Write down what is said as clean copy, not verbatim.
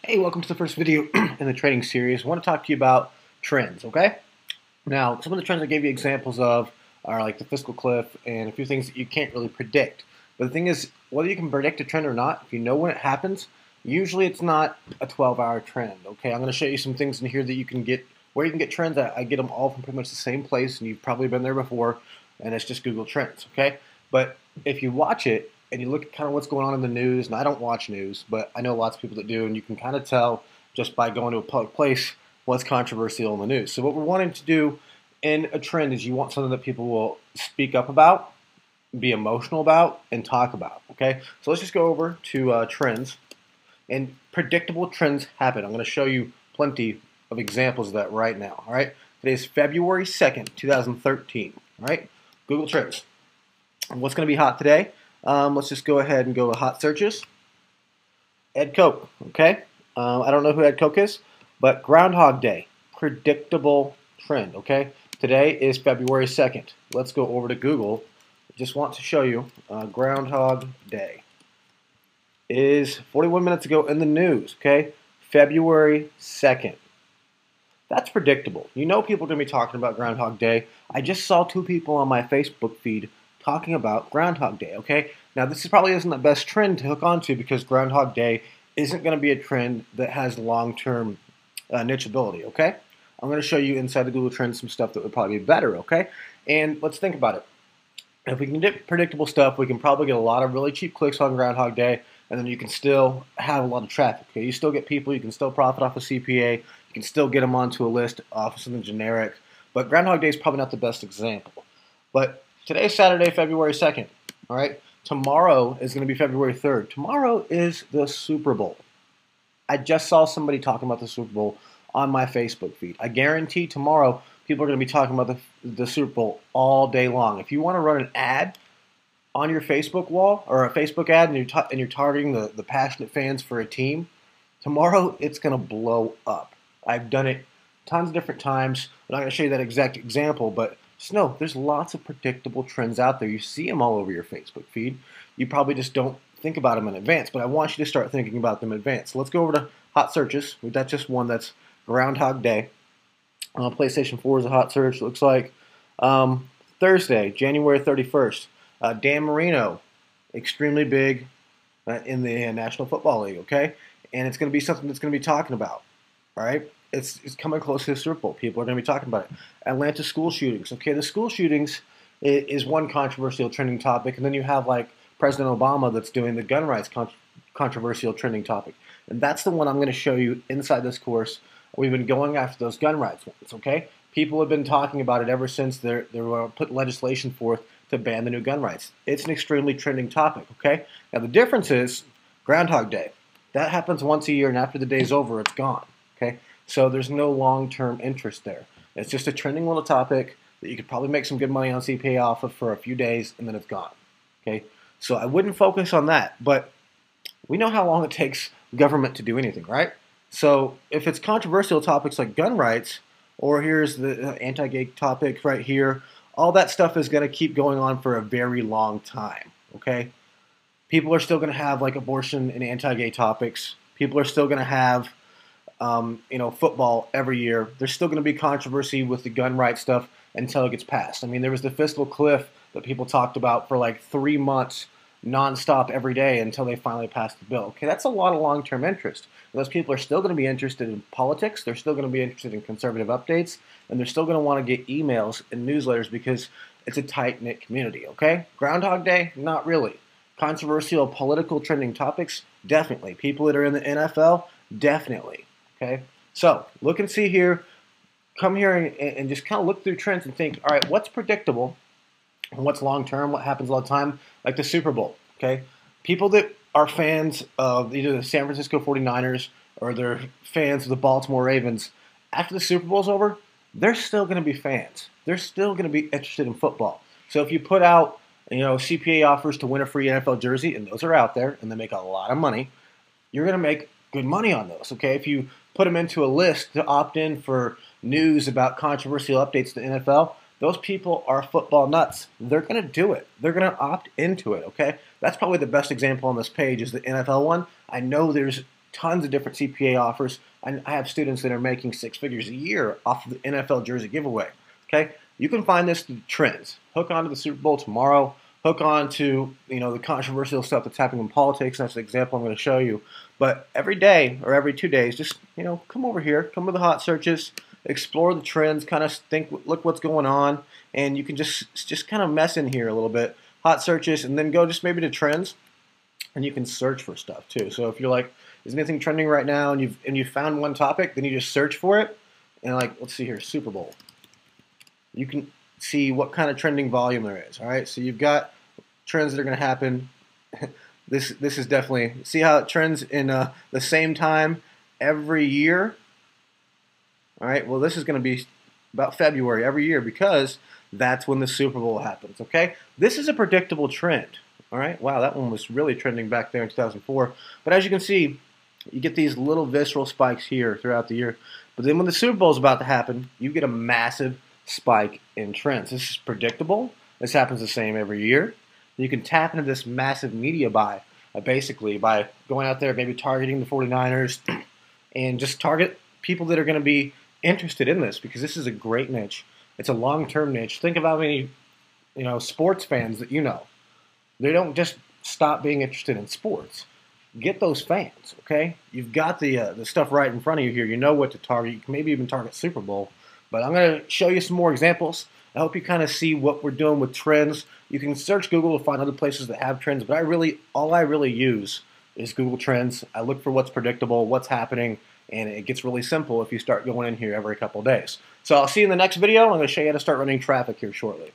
Hey, welcome to the first video in the training series. I want to talk to you about trends, okay? Now, some of the trends I gave you examples of are like the fiscal cliff and a few things that you can't really predict. But the thing is, whether you can predict a trend or not, if you know when it happens, usually it's not a 12-hour trend, okay? I'm going to show you some things in here that you can get, where you can get trends. I get them all from pretty much the same place, and you've probably been there before, and it's just Google Trends, okay? But if you watch it, and you look at kind of what's going on in the news, and I don't watch news, but I know lots of people that do, and you can kind of tell just by going to a public place what's controversial in the news. So what we're wanting to do in a trend is you want something that people will speak up about, be emotional about, and talk about, okay? So let's just go over to trends, and predictable trends happen. I'm going to show you plenty of examples of that right now, all right? Today is February 2nd, 2013, all right? Google Trends. And what's going to be hot today? Let's just go ahead and go to hot searches. Ed Coke, okay? I don't know who Ed Coke is, but Groundhog Day, predictable trend, okay? Today is February 2nd. Let's go over to Google. I just want to show you Groundhog Day. It is 41 minutes ago in the news, okay? February 2nd. That's predictable. You know people are going to be talking about Groundhog Day. I just saw two people on my Facebook feed talking about Groundhog Day, okay? Now, this probably isn't the best trend to hook onto because Groundhog Day isn't going to be a trend that has long-term nicheability, okay? I'm going to show you inside the Google Trends some stuff that would probably be better, okay? And let's think about it. If we can get predictable stuff, we can probably get a lot of really cheap clicks on Groundhog Day, and then you can still have a lot of traffic, okay? You still get people, you can still profit off of CPA, you can still get them onto a list off of something generic, but Groundhog Day is probably not the best example. But today's Saturday, February 2nd, all right? Tomorrow is going to be February 3rd. Tomorrow is the Super Bowl. I just saw somebody talking about the Super Bowl on my Facebook feed. I guarantee tomorrow people are going to be talking about the Super Bowl all day long. If you want to run an ad on your Facebook wall or a Facebook ad and you're targeting the passionate fans for a team, tomorrow it's going to blow up. I've done it tons of different times. I'm not going to show you that exact example, but just know there's lots of predictable trends out there. You see them all over your Facebook feed. You probably just don't think about them in advance, but I want you to start thinking about them in advance. Let's go over to hot searches. That's just one that's Groundhog Day. PlayStation 4 is a hot search. It looks like Thursday, January 31st. Dan Marino, extremely big in the National Football League, okay? And it's going to be something that's going to be talking about, all right? It's coming close to the Super Bowl. People are going to be talking about it. Atlanta school shootings. Okay, the school shootings is one controversial trending topic, and then you have like President Obama that's doing the gun rights controversial trending topic. And that's the one I'm going to show you inside this course. We've been going after those gun rights ones, okay? People have been talking about it ever since they were put legislation forth to ban the new gun rights. It's an extremely trending topic, okay? Now the difference is Groundhog Day. That happens once a year, and after the day's over, it's gone, okay? So there's no long-term interest there. It's just a trending little topic that you could probably make some good money on CPA off of for a few days, and then it's gone. Okay, so I wouldn't focus on that. But we know how long it takes government to do anything, right? So if it's controversial topics like gun rights, or here's the anti-gay topic right here, all that stuff is going to keep going on for a very long time. Okay, people are still going to have like abortion and anti-gay topics. People are still going to have football every year. There's still going to be controversy with the gun rights stuff until it gets passed. I mean, there was the fiscal cliff that people talked about for like 3 months nonstop every day until they finally passed the bill. Okay, that's a lot of long-term interest. And those people are still going to be interested in politics. They're still going to be interested in conservative updates, and they're still going to want to get emails and newsletters because it's a tight-knit community, okay? Groundhog Day? Not really. Controversial political trending topics? Definitely. People that are in the NFL? Definitely. Okay, so look and see here. Come here and just kind of look through trends and think, all right, what's predictable and what's long-term, what happens all the time, like the Super Bowl, okay? People that are fans of either the San Francisco 49ers or they're fans of the Baltimore Ravens, after the Super Bowl's over, they're still going to be fans. They're still going to be interested in football. So if you put out, CPA offers to win a free NFL jersey, and those are out there, and they make a lot of money, you're going to make good money on those, okay? If you put them into a list to opt in for news about controversial updates to the NFL, those people are football nuts. They're going to do it. They're going to opt into it, okay? That's probably the best example on this page is the NFL one. I know there's tons of different CPA offers. I have students that are making 6 figures a year off of the NFL jersey giveaway. Okay, you can find this through trends. Hook on to the Super Bowl tomorrow. Hook on to the controversial stuff that's happening in politics. That's the example I'm going to show you. But every day or every 2 days, just come over here, come to the hot searches, explore the trends, kind of look what's going on, and you can just kind of mess in here a little bit. Hot searches, and then go just maybe to trends, and you can search for stuff too. So if you're like, is anything trending right now, and you've found one topic, then you just search for it, and like, let's see here, Super Bowl. You can see what kind of trending volume there is. All right, so you've got trends that are going to happen. This is definitely, see how it trends in the same time every year. All right, well, this is going to be about February every year because that's when the Super Bowl happens. Okay, this is a predictable trend. All right, wow, that one was really trending back there in 2004. But as you can see, you get these little visceral spikes here throughout the year. But then when the Super Bowl is about to happen, you get a massive spike in trends. This is predictable. This happens the same every year. You can tap into this massive media buy, basically by going out there, maybe targeting the 49ers, and just target people that are going to be interested in this, because this is a great niche. It's a long-term niche. Think of how many sports fans that They don't just stop being interested in sports. Get those fans, okay? You've got the stuff right in front of you here. You know what to target. You can maybe even target Super Bowl. But I'm going to show you some more examples. I hope you kind of see what we're doing with trends. You can search Google to find other places that have trends, but all I really use is Google Trends. I look for what's predictable, what's happening, and it gets really simple if you start going in here every couple of days. So I'll see you in the next video. I'm going to show you how to start running traffic here shortly.